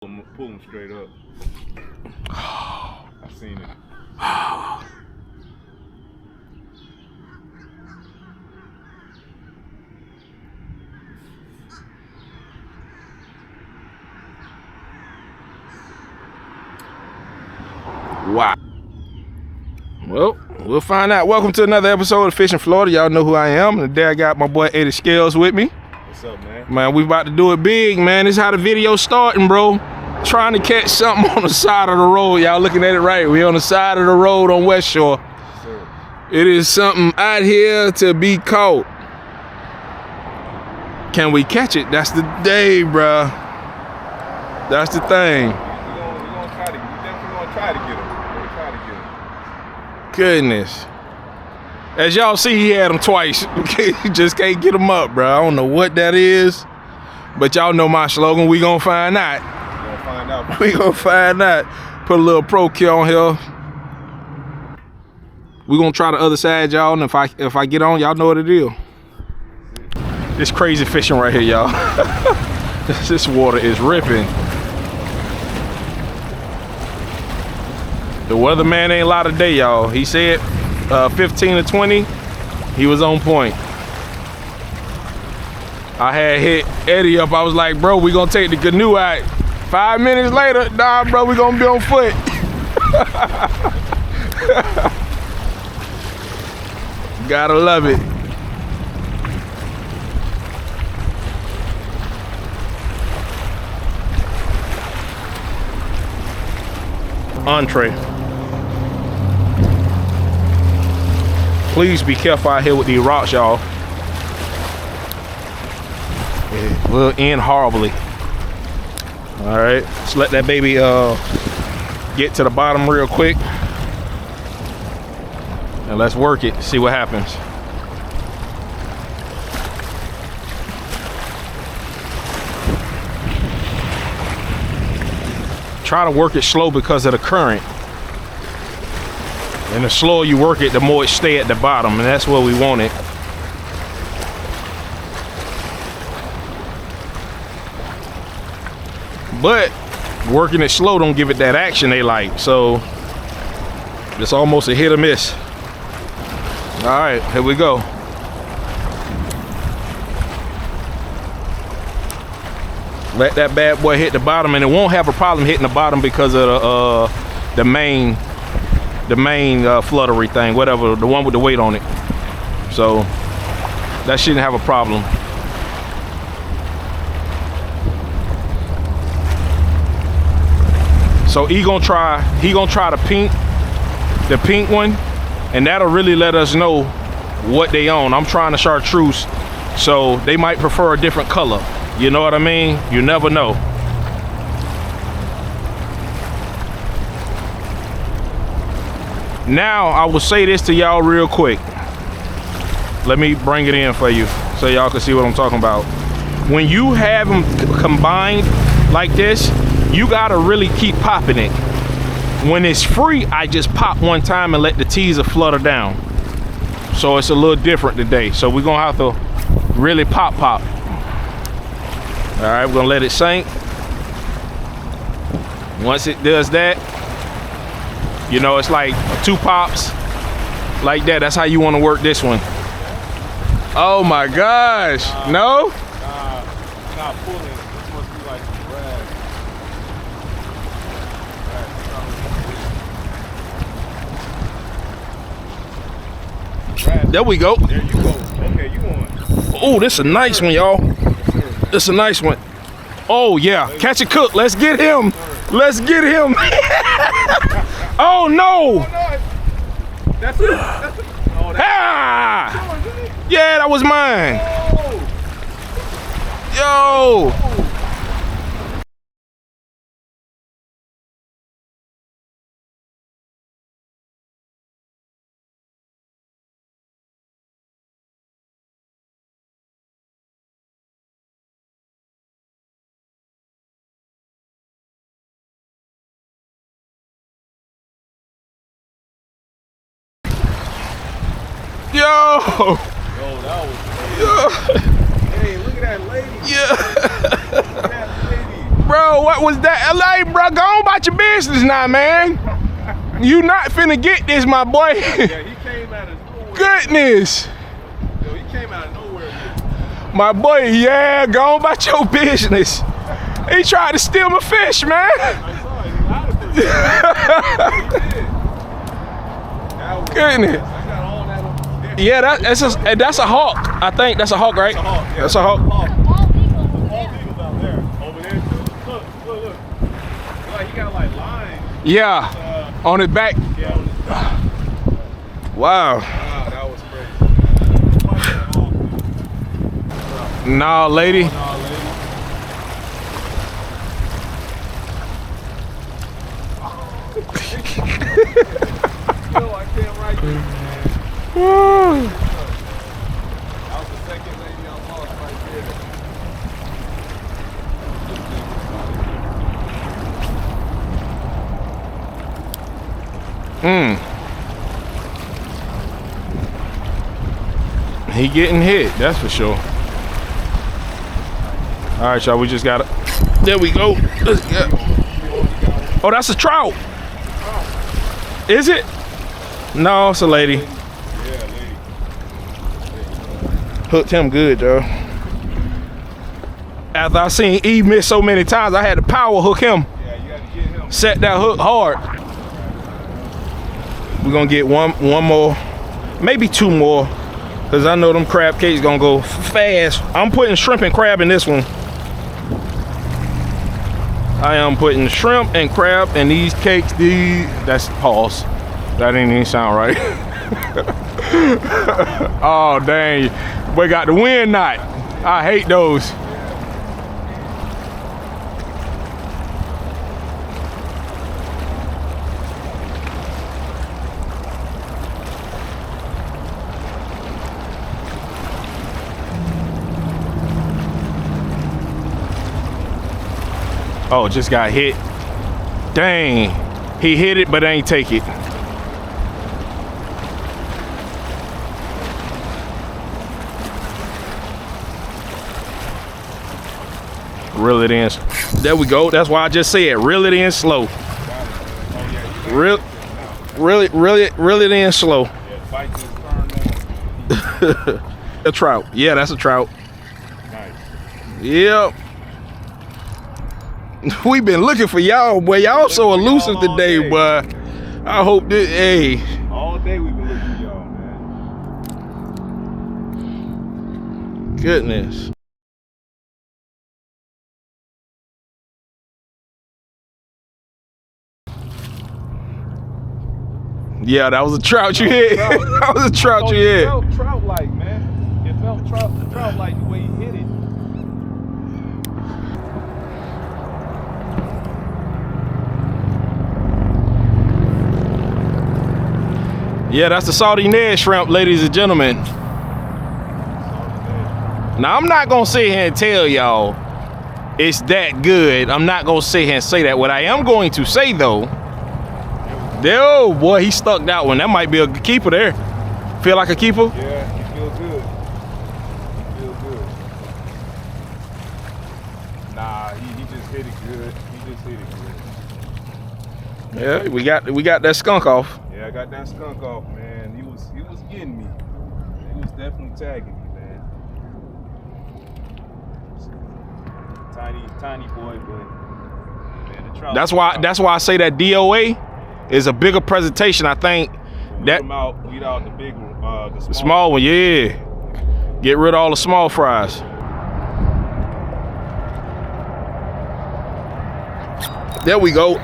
Pull them straight up. I seen it. Wow. Well, we'll find out. Welcome to another episode of Fishing Florida. Y'all know who I am. Today I got my boy Eddyscalez with me. What's up, man? Man, we about to do it big, man. This is how the video's starting, bro. Trying to catch something on the side of the road. Y'all looking at it right. We on the side of the road on West Shore. Yes, sir. It is something out here to be caught. Can we catch it? That's the day, bro. That's the thing. We're gonna try to. We definitely gonna try to get him. We're gonna try to get him. Goodness. As y'all see, he had him twice. You just can't get him up, bro. I don't know what that is, but y'all know my slogan. We gonna find out. We're gonna find out. We gonna find out. Put a little pro kill on here. We gonna try the other side, y'all, and if I get on, y'all know what it is. This crazy fishing right here, y'all. This water is ripping. The weatherman ain't lied today, y'all. He said 15 to 20. He was on point. I had hit Eddie up. I was like, bro, we gonna take the canoe out. 5 minutes later, nah, bro, we gonna be on foot. Gotta love it. Entree. Please be careful out here with these rocks, y'all. It will end horribly. All right, let's let that baby get to the bottom real quick. And let's work it, see what happens. Try to work it slow because of the current. And the slower you work it, the more it stay at the bottom, and that's where we want it. But working it slow don't give it that action they like, so it's almost a hit or miss. All right, here we go. Let that bad boy hit the bottom, and it won't have a problem hitting the bottom because of the main fluttery thing, whatever, the one with the weight on it. So that shouldn't have a problem. So he gonna try the pink one, and that'll really let us know what they own. I'm trying to chartreuse, so they might prefer a different color. You know what I mean? You never know. Now, I will say this to y'all real quick. Let me bring it in for you so y'all can see what I'm talking about. When you have them combined like this, you gotta really keep popping it. When it's free, I just pop one time and let the teaser flutter down. So it's a little different today. So we're gonna have to really pop. All right, we're gonna let it sink. Once it does that, you know, it's like 2 pops like that. That's how you want to work this one. Oh my gosh, no? It's not pulling. This must be like some drag. There we go. There you go. Okay, you won. Oh, this is a nice one, y'all. This is a nice one. Oh yeah, catch a cook. Let's get him. Let's get him. Oh no. That's it. That's it. Oh, Ah! Yeah, that was mine. Yo. Yo. Yo, that was. Yo. Hey, look at that lady. Yeah. Look at that lady. Bro, what was that? Like, bro, go on about your business now, man. You not finna get this, my boy. Yeah, he came out of nowhere. Goodness. Yo, he came out of nowhere. My boy, yeah, go on about your business. He tried to steal my fish, man. I saw it. He lied to me. He did. Goodness. I got all that on there. Yeah, that's a hawk. I think that's a hawk, right? That's a hawk. Yeah, that's a hawk. Bald eagles out there. Over there, too. Look. Like, he got like lines. Yeah, on his back. Yeah, on his back. Wow. Wow, that was crazy. Nah, lady. Nah, lady. Yo, I can't write this, man. That was the second lady I lost right there. He getting hit, that's for sure. All right, y'all, we just got it. There we go. Let's go. Oh, that's a trout. Is it? No, it's a lady. Yeah, lady. Hooked him good, though. After I seen E miss so many times, I had to power hook him. Yeah, you got to get him. Set that hook hard. We're gonna get one more, maybe two more, because I know them crab cakes gonna go fast. I'm putting shrimp and crab in this one. I am putting shrimp and crab in these cakes. That's pause. That didn't even sound right. Oh, dang. We got the wind knot. I hate those. Oh, just got hit. Dang. He hit it, but ain't take it. Reel it in. There we go. That's why I just said reel it in slow. Reel it in slow. A trout. Yeah, that's a trout. Nice. Yep. We've been looking for y'all, boy. Y'all so elusive today, boy. I hope this, hey. All day we've been looking for y'all, man. Goodness. Yeah, that was a trout you hit. That was a trout you hit. It felt trout-like, man. It felt trout-like the way he hit it. Yeah, that's the salty Ned shrimp, ladies and gentlemen. Now, I'm not gonna sit here and tell y'all it's that good. I'm not gonna sit here and say that. What I am going to say though, oh boy, he stuck that one. That might be a keeper there. Feel like a keeper? Yeah, he feels good. He feels good. Nah, he just hit it good. He just hit it good. Yeah, we got that skunk off. Yeah, I got that skunk off, man. He was getting me. He was definitely tagging me, man. Tiny boy, but man, the trout. That's why I say that DOA is a bigger presentation. I think that weed out the big one, the small one, yeah. Get rid of all the small fries. There we go.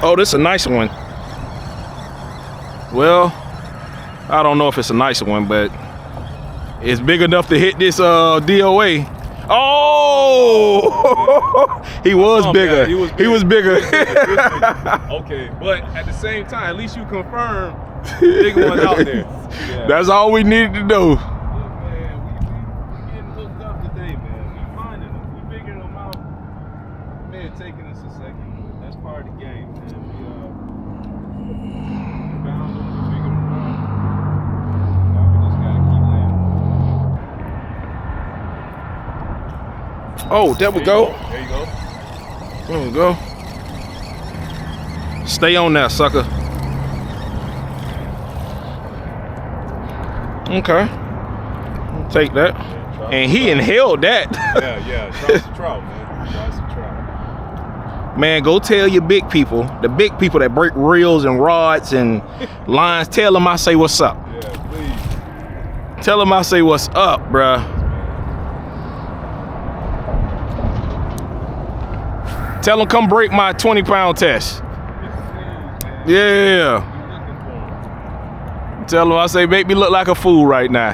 Oh, this is a nice one. Well, I don't know if it's a nice one, but it's big enough to hit this DOA. Oh, he was bigger. He was bigger. Okay, but at the same time, at least you confirm big ones out there. Yeah. That's all we needed to do. Look, man, we getting hooked up today, man. We finding them. We figuring them out. It may have taken us a second, but that's part of the game, man. We found them, we figured them out. Now we just gotta keep landing. Oh, there we go. There you go. There we go. Stay on that, sucker. Okay. Take that. Yeah, and he inhaled that. yeah. Trout's a trout, man. Trout's a trout. Man, go tell your big people, the big people that break reels and rods and lines, tell them I say what's up. Yeah, please. Tell them I say what's up, bruh. Tell them come break my 20-pound test. Yeah. Tell them I say make me look like a fool right now.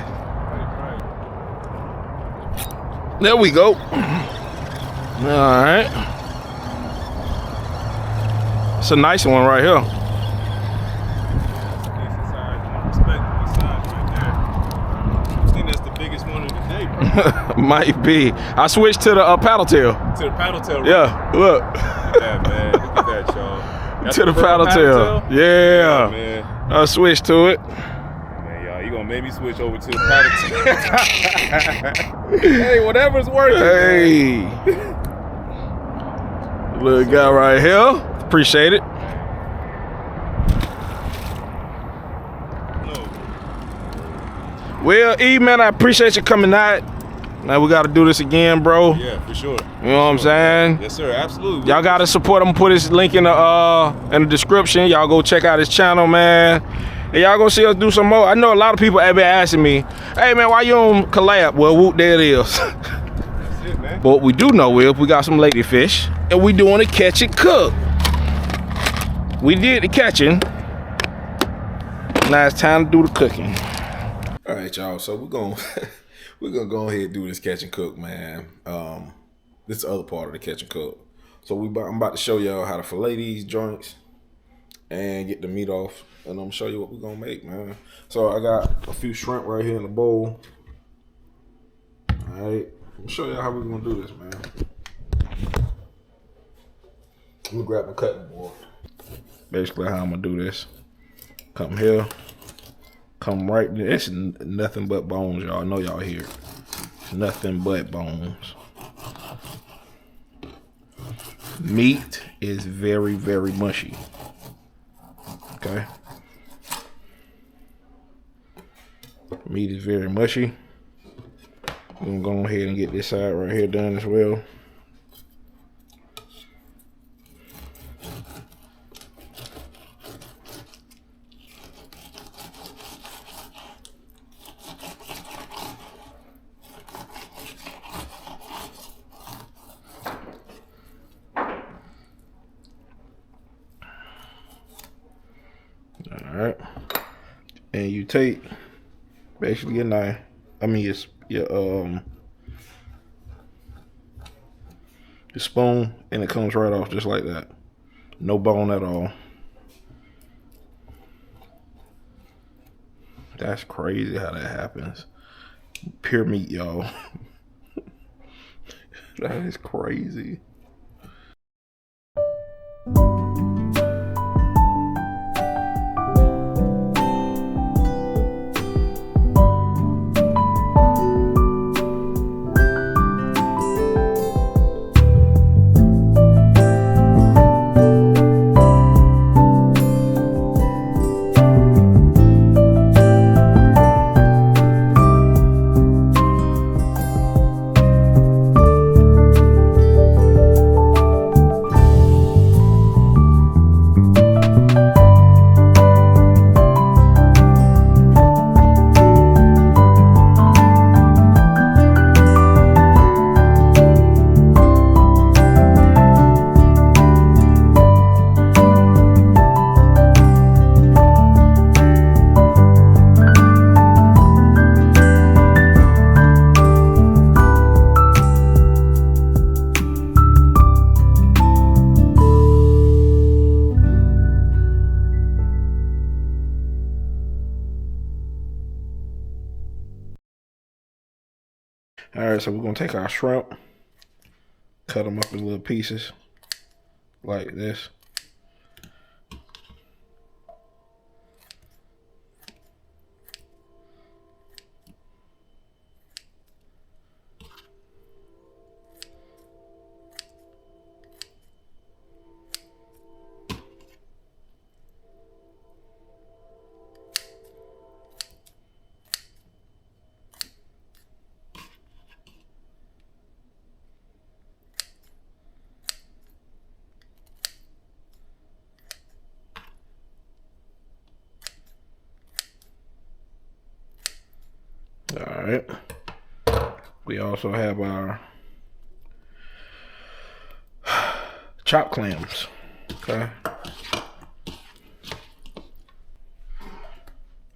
There we go. All right. It's a nice one right here. I think that's the biggest one of the day, bro. Might be. I switched to the paddle tail. To the paddle tail. Right? Yeah, look. Yeah, man. Look at that, y'all. That's to the paddle tail. Yeah. Man. I switched to it. Man, y'all, you gonna make me switch over to the paddle tail. Hey, whatever's working. Hey. Little guy right here. Appreciate it. Well, E, man, I appreciate you coming out. Now we got to do this again, bro. Yeah, for sure. You know what I'm saying? Yes, sir. Absolutely. Y'all got to support him. Put his link in the description. Y'all go check out his channel, man. And y'all go see us do some more. I know a lot of people have been asking me, hey, man, why you on collab? Well, whoop, there it is. That's it, man. But what we do know is we got some ladyfish, and we doing a catch and cook. We did the catching. Now it's time to do the cooking. All right, y'all. So we're gonna go ahead and do this catch and cook, man. This is the other part of the catch and cook. So I'm about to show y'all how to fillet these joints and get the meat off, and I'm gonna show you what we're gonna make, man. So I got a few shrimp right here in the bowl. All right, I'm gonna show y'all how we're gonna do this, man. I'm gonna grab my cutting board. Basically, how I'm gonna do this: come here. Come right there. It's nothing but bones, y'all. I know y'all hear it. It's nothing but bones. Meat is very, very mushy. Okay. Meat is very mushy. I'm gonna go ahead and get this side right here done as well. Alright, and you take basically your knife, your spoon, and it comes right off just like that. No bone at all. That's crazy how that happens. Pure meat, y'all. That is crazy. All right, so we're gonna take our shrimp, cut them up in little pieces like this. right. We also have our chopped clams. Okay.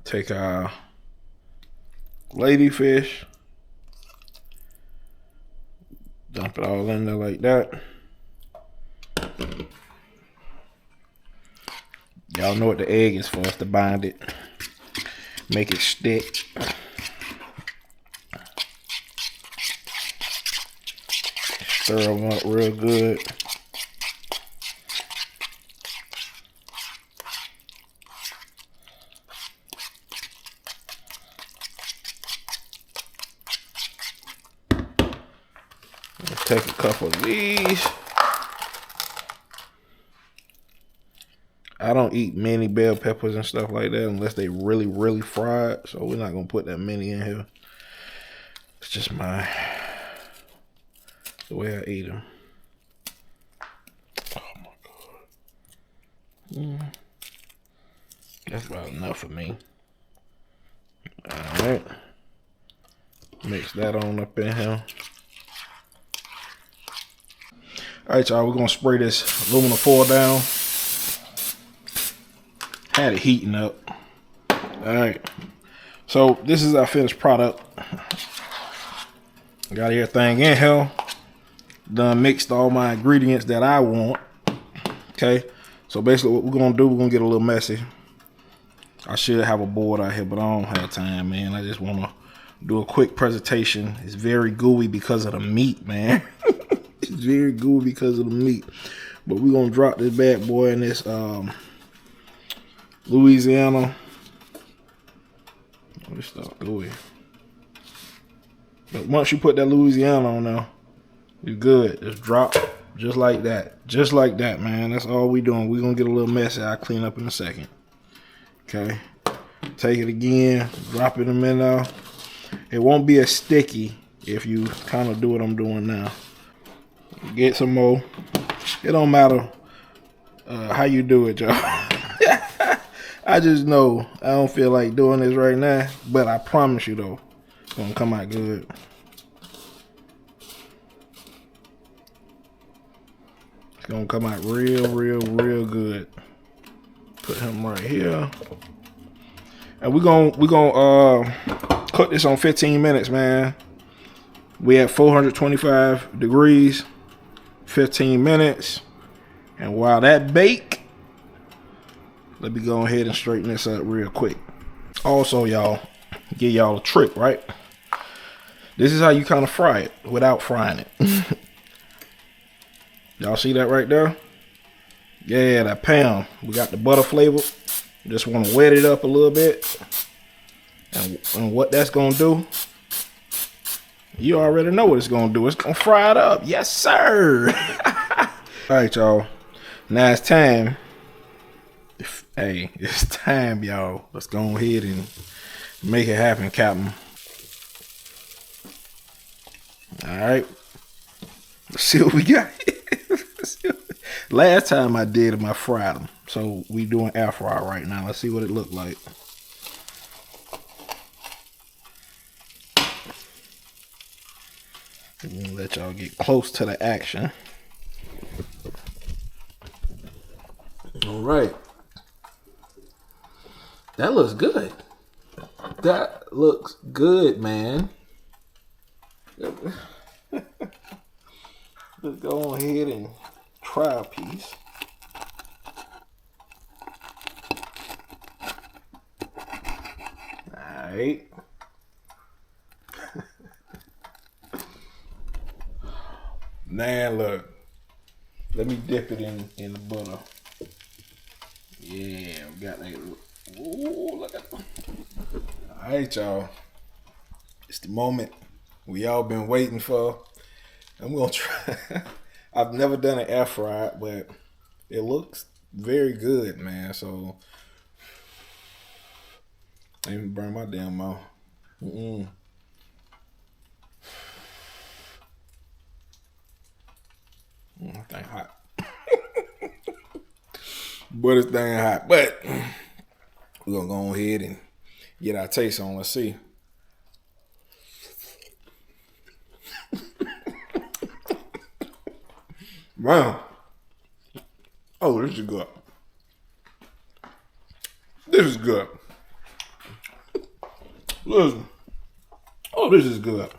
Take our ladyfish. Dump it all in there like that. Y'all know what the egg is for, us to bind it. Make it stick. Stir them up real good. Let's take a couple of these. I don't eat many bell peppers and stuff like that unless they really, really fried. So we're not gonna put that many in here. It's just the way I eat them. Oh my God. That's about enough for me. All right. Mix that on up in here. All right, y'all, we're gonna spray this aluminum foil down. Had it heating up. All right. So this is our finished product. Got everything in here. Done mixed all my ingredients that I want. Okay. So basically what we're gonna do, we're gonna get a little messy. I should have a board out here, but I don't have time, man. I just wanna do a quick presentation. It's very gooey because of the meat, man. It's very gooey because of the meat. But we're gonna drop this bad boy in this Louisiana. This stuff gooey. But once you put that Louisiana on there, you're good. Just drop just like that. Just like that, man. That's all we doing. We're gonna get a little messy. I'll clean up in a second. Okay. Take it again. Drop it in there. It won't be as sticky if you kind of do what I'm doing now. Get some more. It don't matter how you do it, y'all. I just know I don't feel like doing this right now, but I promise you though, it's gonna come out good. It's gonna come out real, real, real good. Put him right here. And we're gonna cook this on 15 minutes, man. We at 425 degrees, 15 minutes. And while that bake, let me go ahead and straighten this up real quick. Also, y'all, give y'all a trick, right? This is how you kind of fry it without frying it. Y'all see that right there? Yeah, that pan. We got the butter flavor. Just want to wet it up a little bit. And what that's going to do, you already know what it's going to do. It's going to fry it up. Yes, sir. All right, y'all. Now it's time. Hey, it's time, y'all. Let's go ahead and make it happen, Captain. All right. Let's see what we got. Last time I did them, I fried them. So we doing air fry right now. Let's see what it looked like. I'm gonna let y'all get close to the action. All right. That looks good. That looks good, man. Let's go ahead and try a piece. All right. Now look. Let me dip it in the butter. Yeah, we got that. Ooh, look at that. All right, y'all. It's the moment we all been waiting for. I'm gonna try. I've never done an air fry, but it looks very good, man. So I even burn my damn mouth. That thing hot. But it's dang hot. But we're gonna go ahead and get our taste on. Let's see. Wow. Oh, this is good. This is good. Listen. Oh, this is good.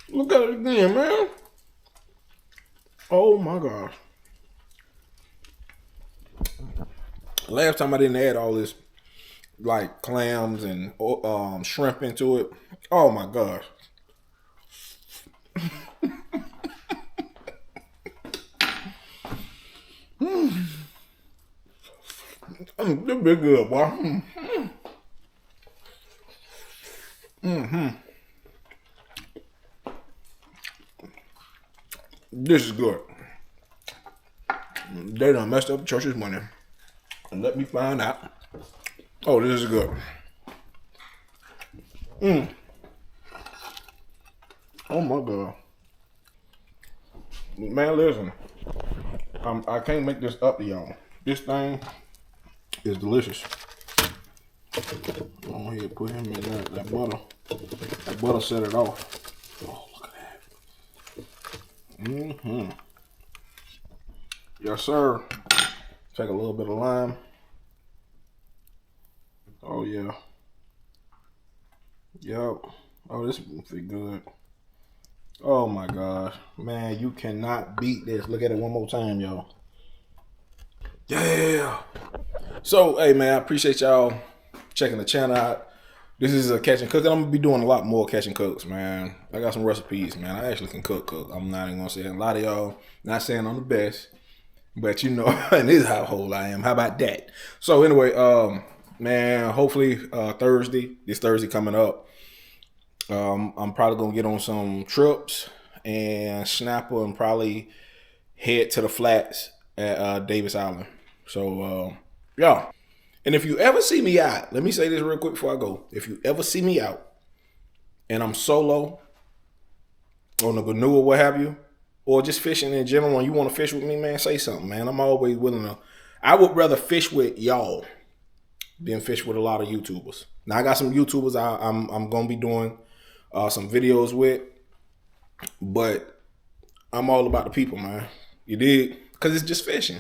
Look at it again, man. Oh my gosh. Last time I didn't add all this like clams and shrimp into it. Oh my gosh. This be good, boy. This is good. They done messed up the church's money. And let me find out. Oh, this is good. Oh my God. Man, listen. I can't make this up to y'all. This thing is delicious. Go ahead, put him in that butter. That butter set it off. Oh, look at that. Yes, sir. Take a little bit of lime. Oh, yeah. Yep. Oh, this will be good. Oh, my gosh. Man, you cannot beat this. Look at it one more time, y'all. Yeah. So, hey, man, I appreciate y'all checking the channel out. This is a catch and cook, and I'm going to be doing a lot more catch and cooks, man. I got some recipes, man. I actually can cook. I'm not even going to say that. A lot of y'all not saying I'm the best, but you know, in this household I am. How about that? So, anyway, man, hopefully this Thursday coming up, I'm probably going to get on some trips and snapper and probably head to the flats at Davis Island. So, yeah. And if you ever see me out, let me say this real quick before I go. If you ever see me out and I'm solo on the canoe or what have you, or just fishing in general, and you want to fish with me, man, say something, man. I'm always willing to. I would rather fish with y'all than fish with a lot of YouTubers. Now, I got some YouTubers I'm going to be doing some videos with, but I'm all about the people, man. You dig? Because it's just fishing.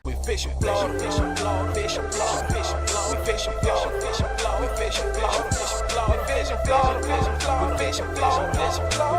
We fishing, Florida, fishing, Florida, fishing, Florida, fishing, Florida, we fishing, Florida, fishing, Florida, we fishing, Florida, fishing, Florida, we fishing, Florida, fishing, Florida, we fishing, Florida, fishing, Florida.